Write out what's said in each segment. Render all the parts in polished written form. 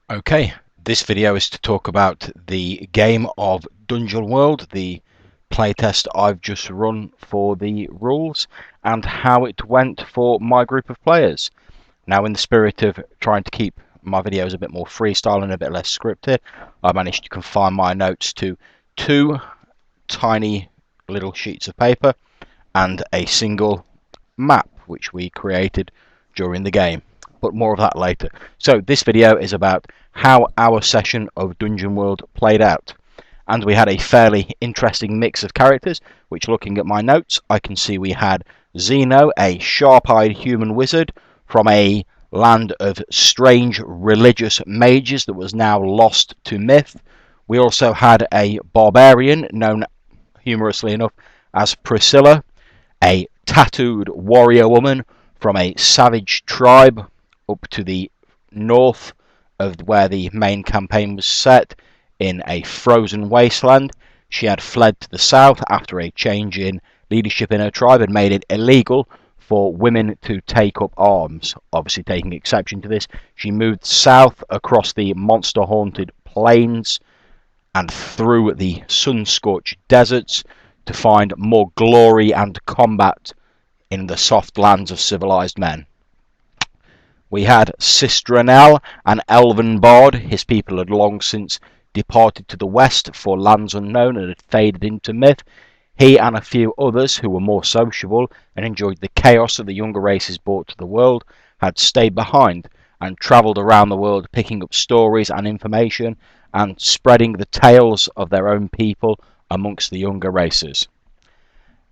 Okay, this video is to talk about the game of Dungeonworld, the playtest I've just run for the rules, and how it went for my group of players. Now, in the spirit of trying to keep my videos a bit more freestyle and a bit less scripted, I managed to confine my notes to two tiny little sheets of paper and a single map, which we created during the game. But more of that later. So this video is about how our session of Dungeonworld played out. And we had a fairly interesting mix of characters, which, looking at my notes, I can see we had Zeno, a sharp-eyed human wizard from a land of strange religious mages that was now lost to myth. We also had a barbarian known, humorously enough, as Priscilla, a tattooed warrior woman from a savage tribe up to the north of where the main campaign was set in a frozen wasteland. She had fled to the south after a change in leadership in her tribe had made it illegal for women to take up arms. Obviously, taking exception to this, she moved south across the monster haunted plains and through the sun-scorched deserts to find more glory and combat in the soft lands of civilized men. We had Sistranel, an elven bard. His people had long since departed to the west for lands unknown and had faded into myth. He and a few others who were more sociable and enjoyed the chaos that the younger races brought to the world had stayed behind and travelled around the world picking up stories and information and spreading the tales of their own people amongst the younger races.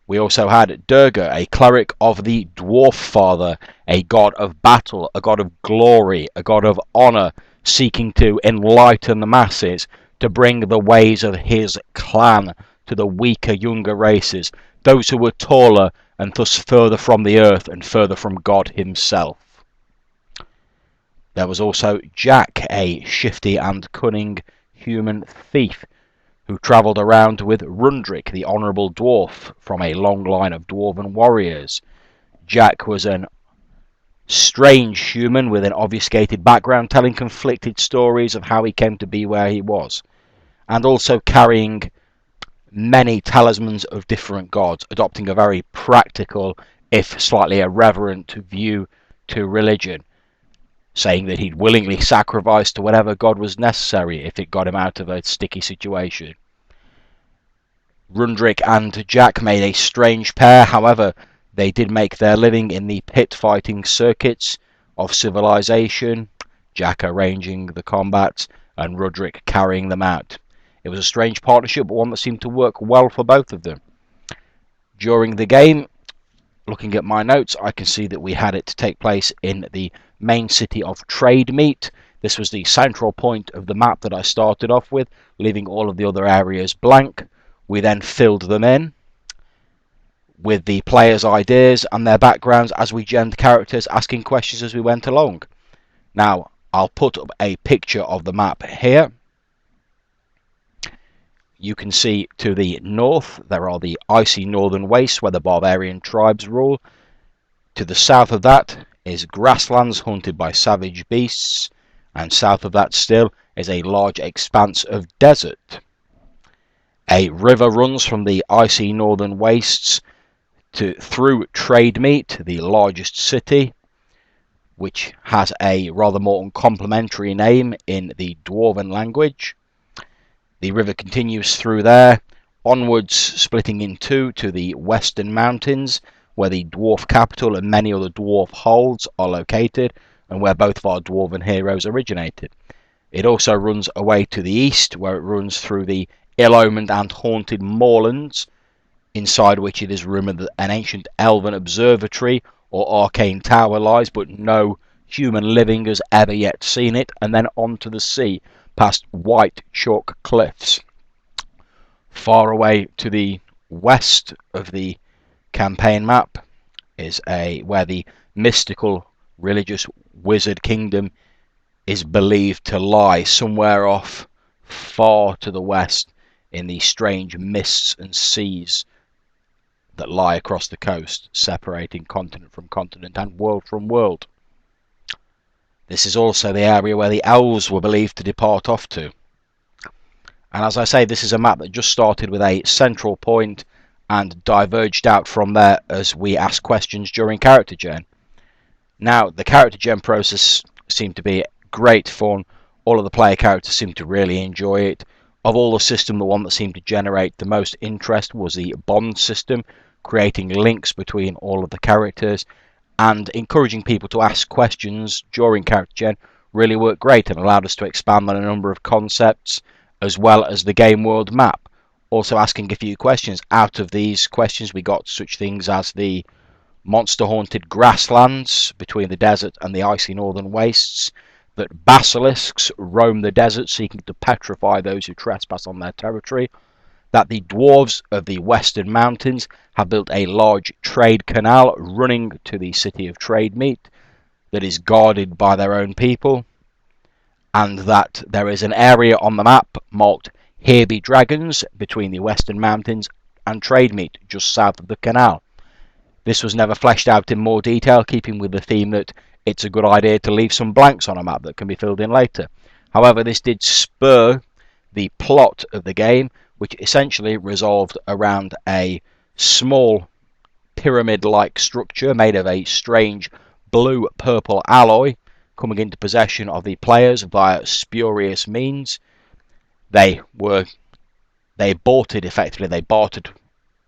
We also had Durga, a cleric of the Dwarf Father, a god of battle, a god of glory, a god of honour, seeking to enlighten the masses, to bring the ways of his clan to the weaker younger races, those who were taller and thus further from the earth and further from God himself. There was also Jack, a shifty and cunning human thief, who travelled around with Rundrick, the honourable dwarf from a long line of dwarven warriors. Jack was an strange human with an obfuscated background, telling conflicted stories of how he came to be where he was, and also carrying many talismans of different gods, adopting a very practical, if slightly irreverent, view to religion, saying that he'd willingly sacrifice to whatever god was necessary if it got him out of a sticky situation. Rundrick and Jack made a strange pair, however, they did make their living in the pit fighting circuits of civilization, Jack arranging the combats and Rundrick carrying them out. It was a strange partnership, but one that seemed to work well for both of them. During the game, looking at my notes, I can see that we had it take place in the main city of Trademeet. This was the central point of the map that I started off with, leaving all of the other areas blank. We then filled them in with the players' ideas and their backgrounds as we gemmed characters, asking questions as we went along. Now, I'll put up a picture of the map here. You can see to the north there are the icy northern wastes where the barbarian tribes rule. To the south of that is grasslands haunted by savage beasts, and south of that still is a large expanse of desert. A river runs from the icy northern wastes through Trademeet, the largest city, which has a rather more uncomplimentary name in the Dwarven language. The river continues through there, onwards splitting in two to the western mountains, where the dwarf capital and many other dwarf holds are located, and where both of our dwarven heroes originated. It also runs away to the east, where it runs through the ill-omened and haunted moorlands, inside which it is rumoured that an ancient elven observatory or arcane tower lies, but no human living has ever yet seen it, and then on to the sea, past white chalk cliffs. Far away to the west of the campaign map is where the mystical religious wizard kingdom is believed to lie, somewhere off far to the west in the strange mists and seas that lie across the coast, separating continent from continent and world from world. This is also the area where the elves were believed to depart off to. And as I say, this is a map that just started with a central point and diverged out from there as we ask questions during character gen. Now, the character gen process seemed to be great fun. All of the player characters seemed to really enjoy it. Of all the system, the one that seemed to generate the most interest was the bond system, creating links between all of the characters and encouraging people to ask questions during character gen really worked great and allowed us to expand on a number of concepts as well as the game world map. Also asking a few questions. Out of these questions we got such things as the monster haunted grasslands between the desert and the icy northern wastes, that basilisks roam the desert seeking to petrify those who trespass on their territory, that the dwarves of the western mountains have built a large trade canal running to the city of Trademeet that is guarded by their own people, and that there is an area on the map marked Here Be Dragons between the western mountains and Trademeet just south of the canal. This was never fleshed out in more detail, keeping with the theme that it's a good idea to leave some blanks on a map that can be filled in later. However, this did spur the plot of the game, which essentially resolved around a small pyramid-like structure made of a strange blue-purple alloy coming into possession of the players via spurious means. They bartered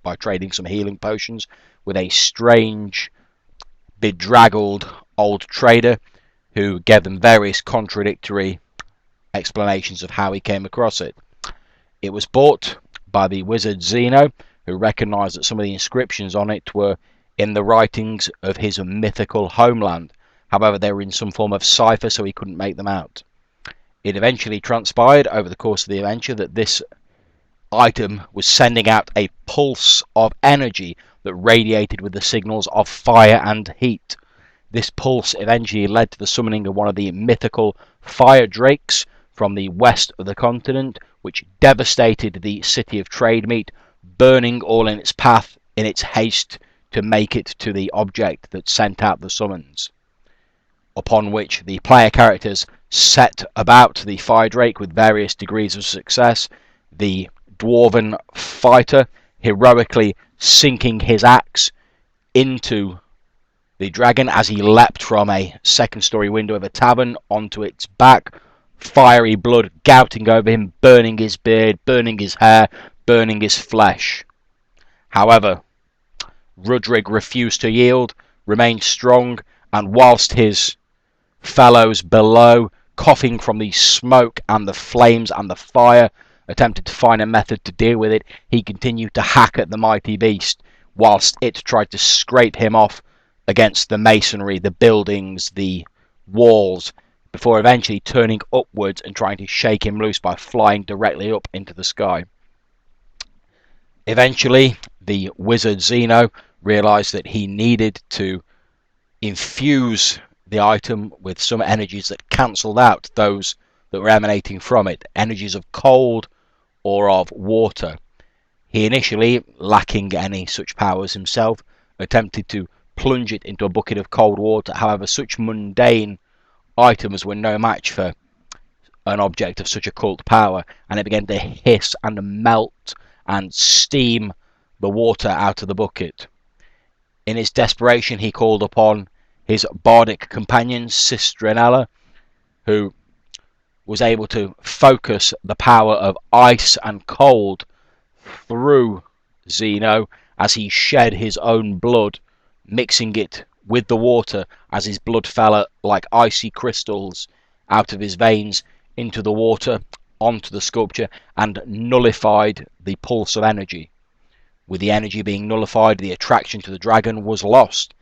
by trading some healing potions with a strange, bedraggled old trader who gave them various contradictory explanations of how he came across it. It was bought by the wizard Zeno, who recognised that some of the inscriptions on it were in the writings of his mythical homeland. However, they were in some form of cipher, so he couldn't make them out. It eventually transpired over the course of the adventure that this item was sending out a pulse of energy that radiated with the signals of fire and heat. This pulse eventually led to the summoning of one of the mythical fire drakes from the west of the continent, which devastated the city of Trademeet, burning all in its path in its haste to make it to the object that sent out the summons. Upon which the player characters set about the fire drake with various degrees of success, the dwarven fighter heroically sinking his axe into the dragon as he leapt from a second-story window of a tavern onto its back, fiery blood gouting over him, burning his beard, burning his hair, burning his flesh. However, Rudrig refused to yield, remained strong, and whilst his fellows below, coughing from the smoke and the flames and the fire, attempted to find a method to deal with it, he continued to hack at the mighty beast, whilst it tried to scrape him off against the masonry, the buildings, the walls, before eventually turning upwards and trying to shake him loose by flying directly up into the sky. Eventually, the wizard Zeno realized that he needed to infuse the item with some energies that cancelled out those that were emanating from it, energies of cold or of water. He initially, lacking any such powers himself, attempted to plunge it into a bucket of cold water. However, such mundane items were no match for an object of such occult power, and it began to hiss and melt and steam the water out of the bucket. In his desperation, he called upon his bardic companion, Sistranella, who was able to focus the power of ice and cold through Zeno as he shed his own blood, mixing it with the water as his blood fell like icy crystals out of his veins into the water, onto the sculpture, and nullified the pulse of energy. With the energy being nullified, the attraction to the dragon was lost,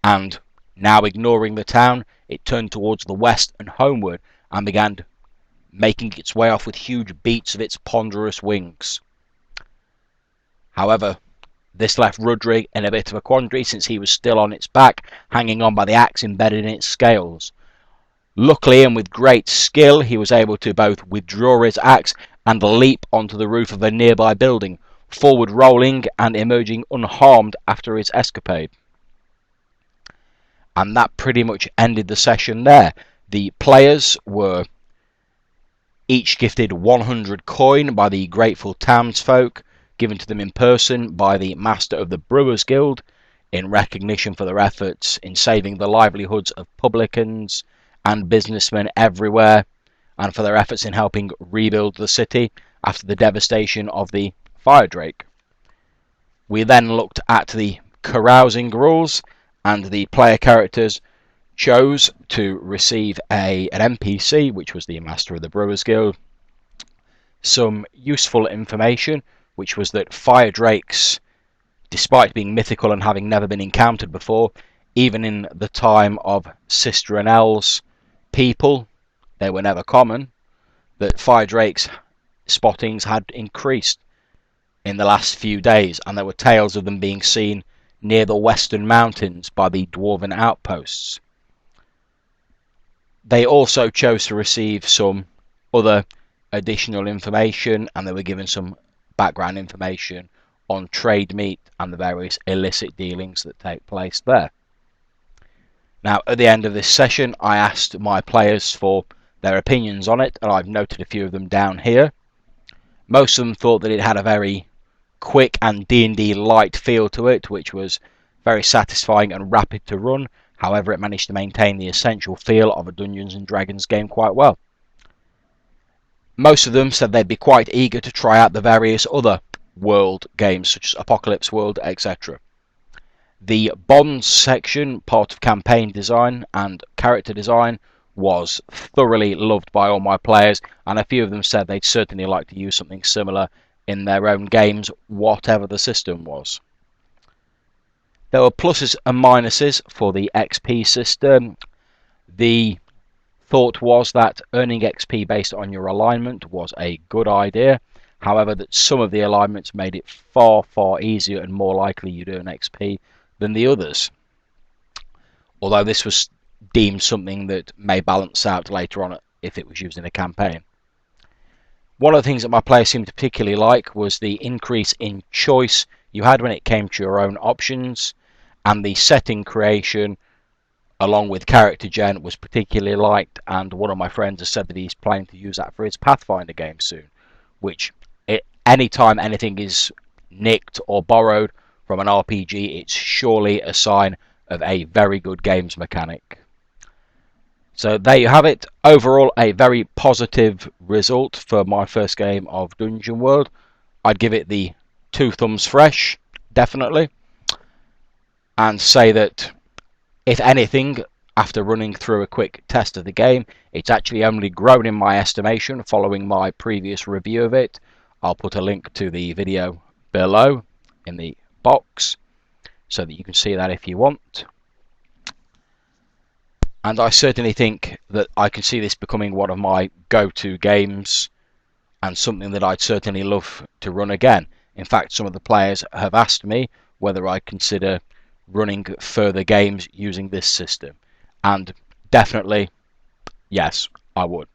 and now ignoring the town, it turned towards the west and homeward and began making its way off with huge beats of its ponderous wings. However, this left Rudrig in a bit of a quandary, since he was still on its back, hanging on by the axe embedded in its scales. Luckily, and with great skill, he was able to both withdraw his axe and leap onto the roof of a nearby building, forward rolling and emerging unharmed after his escapade. And that pretty much ended the session there. The players were each gifted 100 coin by the grateful townsfolk, given to them in person by the Master of the Brewers Guild in recognition for their efforts in saving the livelihoods of publicans and businessmen everywhere, and for their efforts in helping rebuild the city after the devastation of the fire drake. We then looked at the carousing rules, and the player characters chose to receive an NPC, which was the Master of the Brewers Guild, some useful information, which was that fire drakes, despite being mythical and having never been encountered before, even in the time of Sister Annelle's people, they were never common, that fire drakes spottings had increased in the last few days, and there were tales of them being seen near the western mountains by the dwarven outposts. They also chose to receive some other additional information, and they were given some background information on trade meat and the various illicit dealings that take place there. Now, at the end of this session, I asked my players for their opinions on it, and I've noted a few of them down here. Most of them thought that it had a very quick and D&D light feel to it, which was very satisfying and rapid to run. However, it managed to maintain the essential feel of a Dungeons and Dragons game quite well. Most of them said they'd be quite eager to try out the various other world games, such as Apocalypse World, etc. The Bonds section, part of campaign design and character design, was thoroughly loved by all my players, and a few of them said they'd certainly like to use something similar in their own games, whatever the system was. There were pluses and minuses for the XP system. The thought was that earning XP based on your alignment was a good idea. However, that some of the alignments made it far, far easier and more likely you'd earn XP than the others. Although this was deemed something that may balance out later on if it was used in a campaign. One of the things that my players seemed to particularly like was the increase in choice you had when it came to your own options, and the setting creation along with character gen was particularly liked, and one of my friends has said that he's planning to use that for his Pathfinder game soon, which anytime anything is nicked or borrowed from an RPG, it's surely a sign of a very good games mechanic. So there you have it. Overall, a very positive result for my first game of Dungeonworld. I'd give it the 2 thumbs fresh, definitely, and say that if anything, after running through a quick test of the game, it's actually only grown in my estimation following my previous review of it. I'll put a link to the video below in the box so that you can see that if you want. And I certainly think that I can see this becoming one of my go-to games and something that I'd certainly love to run again. In fact, some of the players have asked me whether I consider running further games using this system. And definitely, yes, I would.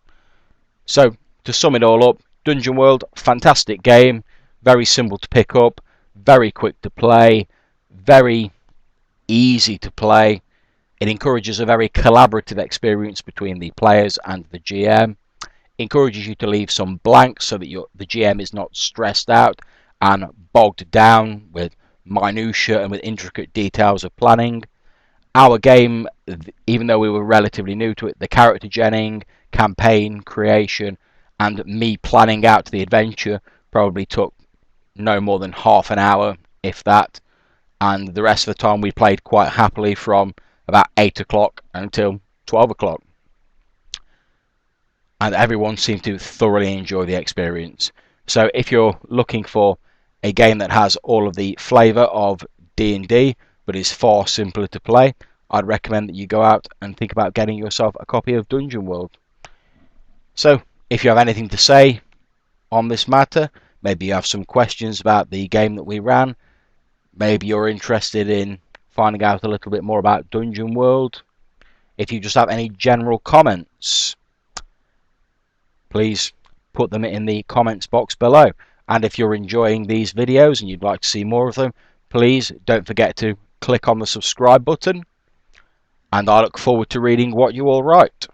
So, to sum it all up, Dungeonworld, fantastic game, very simple to pick up, very quick to play, very easy to play. It encourages a very collaborative experience between the players and the GM. It encourages you to leave some blanks so that the GM is not stressed out and bogged down with minutiae and with intricate details of planning. Our game, even though we were relatively new to it, the character genning, campaign creation, and me planning out the adventure probably took no more than half an hour, if that. And the rest of the time we played quite happily from about 8 o'clock until 12 o'clock. And everyone seemed to thoroughly enjoy the experience. So if you're looking for a game that has all of the flavour of D&D but is far simpler to play, I'd recommend that you go out and think about getting yourself a copy of Dungeonworld. So if you have anything to say on this matter, maybe you have some questions about the game that we ran, maybe you're interested in finding out a little bit more about Dungeonworld, if you just have any general comments, please put them in the comments box below. And if you're enjoying these videos and you'd like to see more of them, please don't forget to click on the subscribe button, and I look forward to reading what you all write.